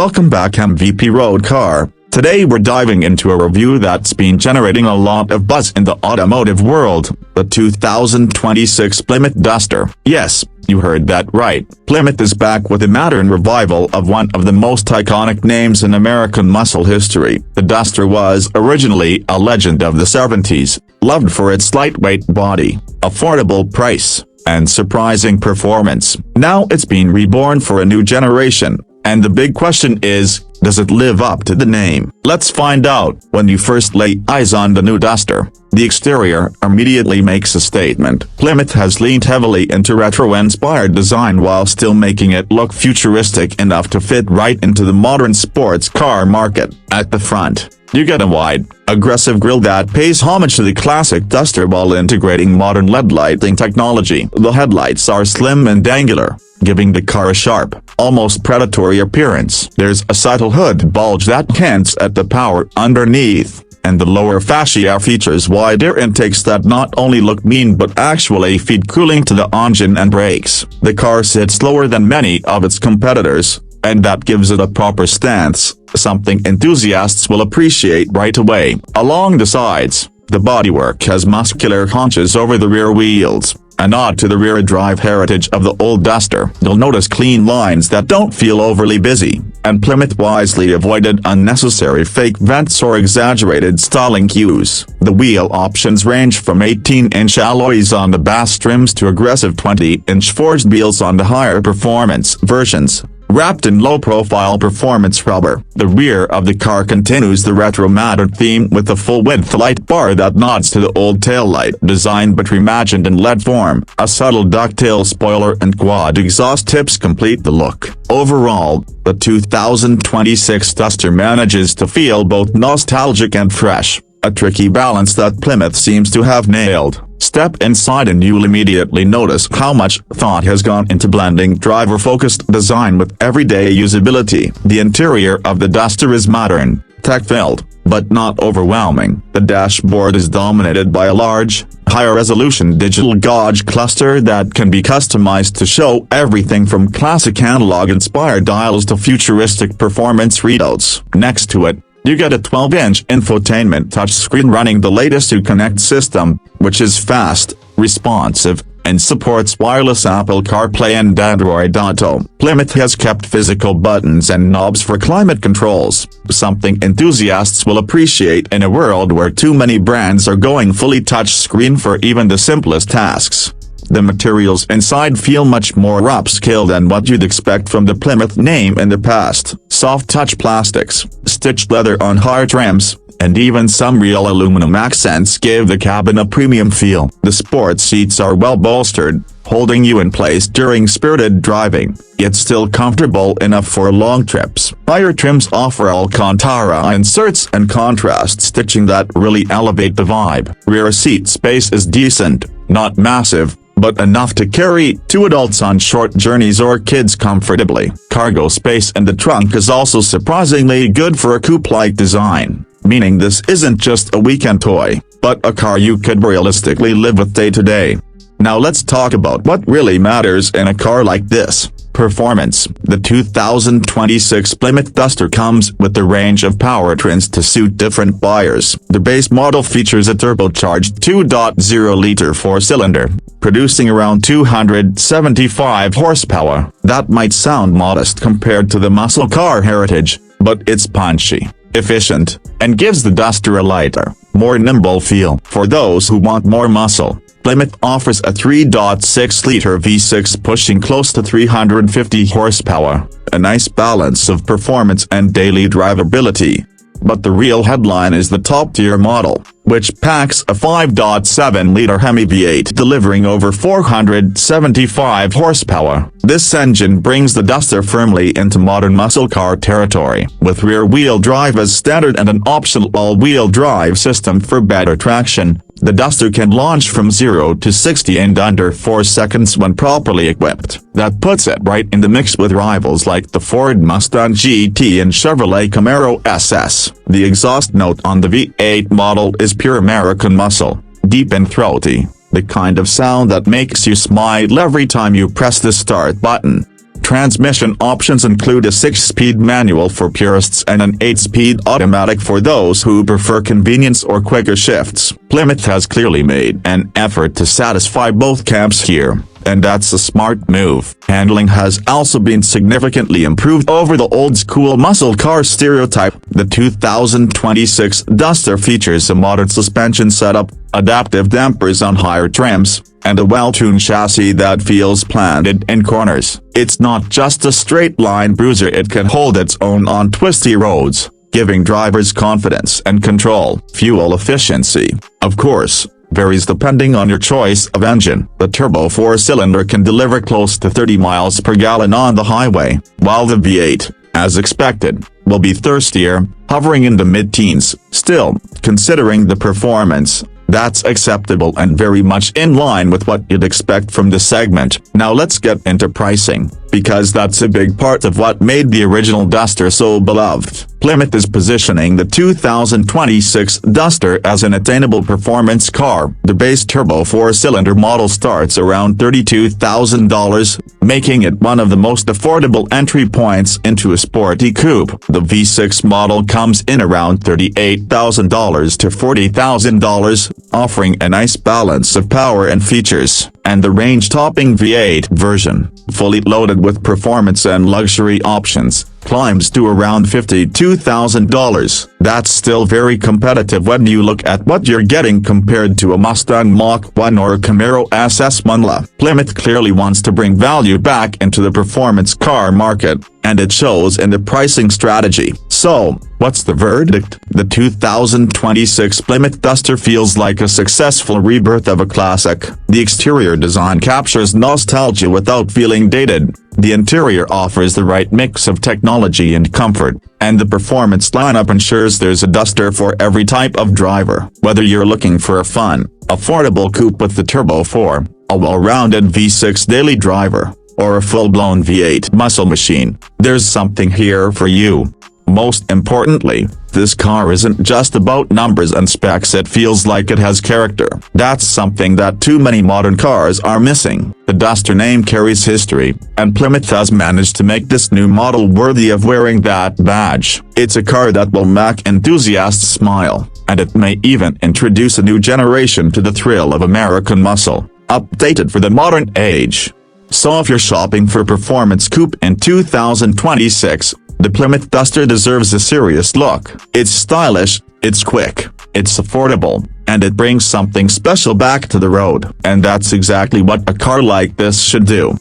Welcome back, MVP Road Car. Today we're diving into a review that's been generating a lot of buzz in the automotive world, the 2026 Plymouth Duster. Yes, you heard that right. Plymouth is back with a modern revival of one of the most iconic names in American muscle history. The Duster was originally a legend of the 70s, loved for its lightweight body, affordable price, and surprising performance. Now it's been reborn for a new generation, and the big question is, does it live up to the name? Let's find out. When you first lay eyes on the new Duster, the exterior immediately makes a statement. Plymouth has leaned heavily into retro-inspired design while still making it look futuristic enough to fit right into the modern sports car market. At the front, you get a wide, aggressive grille that pays homage to the classic Duster while integrating modern LED lighting technology. The headlights are slim and angular, giving the car a sharp, almost predatory appearance. There's a subtle hood bulge that hints at the power underneath, and the lower fascia features wide air intakes that not only look mean but actually feed cooling to the engine and brakes. The car sits lower than many of its competitors, and that gives it a proper stance, something enthusiasts will appreciate right away. Along the sides, the bodywork has muscular haunches over the rear wheels, a nod to the rear drive heritage of the old Duster. You'll notice clean lines that don't feel overly busy, and Plymouth wisely avoided unnecessary fake vents or exaggerated styling cues. The wheel options range from 18-inch alloys on the bass trims to aggressive 20-inch forged wheels on the higher performance versions, wrapped in low-profile performance rubber. The rear of the car continues the retro-modern theme with a full-width light bar that nods to the old taillight design but reimagined in LED form. A subtle ducktail spoiler and quad exhaust tips complete the look. Overall, the 2026 Duster manages to feel both nostalgic and fresh, a tricky balance that Plymouth seems to have nailed. Step inside and you'll immediately notice how much thought has gone into blending driver-focused design with everyday usability. The interior of the Duster is modern, tech-filled, but not overwhelming. The dashboard is dominated by a large, high-resolution digital gauge cluster that can be customized to show everything from classic analog-inspired dials to futuristic performance readouts. Next to it, you get a 12-inch infotainment touchscreen running the latest Uconnect system, which is fast, responsive, and supports wireless Apple CarPlay and Android Auto. Plymouth has kept physical buttons and knobs for climate controls, something enthusiasts will appreciate in a world where too many brands are going fully touchscreen for even the simplest tasks. The materials inside feel much more upscale than what you'd expect from the Plymouth name in the past. Soft touch plastics, stitched leather on hard trims, and even some real aluminum accents give the cabin a premium feel. The sports seats are well bolstered, holding you in place during spirited driving, yet still comfortable enough for long trips. Higher trims offer Alcantara inserts and contrast stitching that really elevate the vibe. Rear seat space is decent, not massive, but enough to carry two adults on short journeys or kids comfortably. Cargo space in the trunk is also surprisingly good for a coupe-like design, meaning this isn't just a weekend toy, but a car you could realistically live with day to day. Now let's talk about what really matters in a car like this. Performance. The 2026 Plymouth Duster comes with a range of powertrains to suit different buyers. The base model features a turbocharged 2.0-liter four-cylinder, producing around 275 horsepower. That might sound modest compared to the muscle car heritage, but it's punchy, efficient, and gives the Duster a lighter, more nimble feel. For those who want more muscle, Plymouth offers a 3.6-liter V6 pushing close to 350 horsepower, a nice balance of performance and daily drivability. But the real headline is the top-tier model, which packs a 5.7-liter Hemi V8 delivering over 475 horsepower. This engine brings the Duster firmly into modern muscle car territory, with rear-wheel drive as standard and an optional all-wheel drive system for better traction. The Duster can launch from 0 to 60 in under 4 seconds when properly equipped. That puts it right in the mix with rivals like the Ford Mustang GT and Chevrolet Camaro SS. The exhaust note on the V8 model is pure American muscle, deep and throaty, the kind of sound that makes you smile every time you press the start button. Transmission options include a 6-speed manual for purists and an 8-speed automatic for those who prefer convenience or quicker shifts. Plymouth has clearly made an effort to satisfy both camps here, and that's a smart move. Handling has also been significantly improved over the old-school muscle car stereotype. The 2026 Duster features a modern suspension setup, adaptive dampers on higher trims, and a well-tuned chassis that feels planted in corners. It's not just a straight-line bruiser, it can hold its own on twisty roads, giving drivers confidence and control. Fuel efficiency, of course, varies depending on your choice of engine. The turbo 4-cylinder can deliver close to 30 miles per gallon on the highway, while the V8, as expected, will be thirstier, hovering in the mid-teens. Still, considering the performance, that's acceptable and very much in line with what you'd expect from the segment. Now let's get into pricing, because that's a big part of what made the original Duster so beloved. Plymouth is positioning the 2026 Duster as an attainable performance car. The base turbo 4-cylinder model starts around $32,000, making it one of the most affordable entry points into a sporty coupe. The V6 model comes in around $38,000 to $40,000, offering a nice balance of power and features. And the range-topping V8 version, fully loaded with performance and luxury options, climbs to around $52,000. That's still very competitive when you look at what you're getting compared to a Mustang Mach-1 or a Camaro SS1. Plymouth clearly wants to bring value back into the performance car market, and it shows in the pricing strategy. So, what's the verdict? The 2026 Plymouth Duster feels like a successful rebirth of a classic. The exterior design captures nostalgia without feeling dated. The interior offers the right mix of technology and comfort, and the performance lineup ensures there's a Duster for every type of driver. Whether you're looking for a fun, affordable coupe with the Turbo 4, a well-rounded V6 daily driver, or a full-blown V8 muscle machine, there's something here for you. Most importantly, this car isn't just about numbers and specs, it feels like it has character. That's something that too many modern cars are missing. The Duster name carries history, and Plymouth has managed to make this new model worthy of wearing that badge. It's a car that will make enthusiasts smile, and it may even introduce a new generation to the thrill of American muscle, updated for the modern age. So if you're shopping for performance coupe in 2026, the Plymouth Duster deserves a serious look. It's stylish, it's quick, it's affordable, and it brings something special back to the road. And that's exactly what a car like this should do.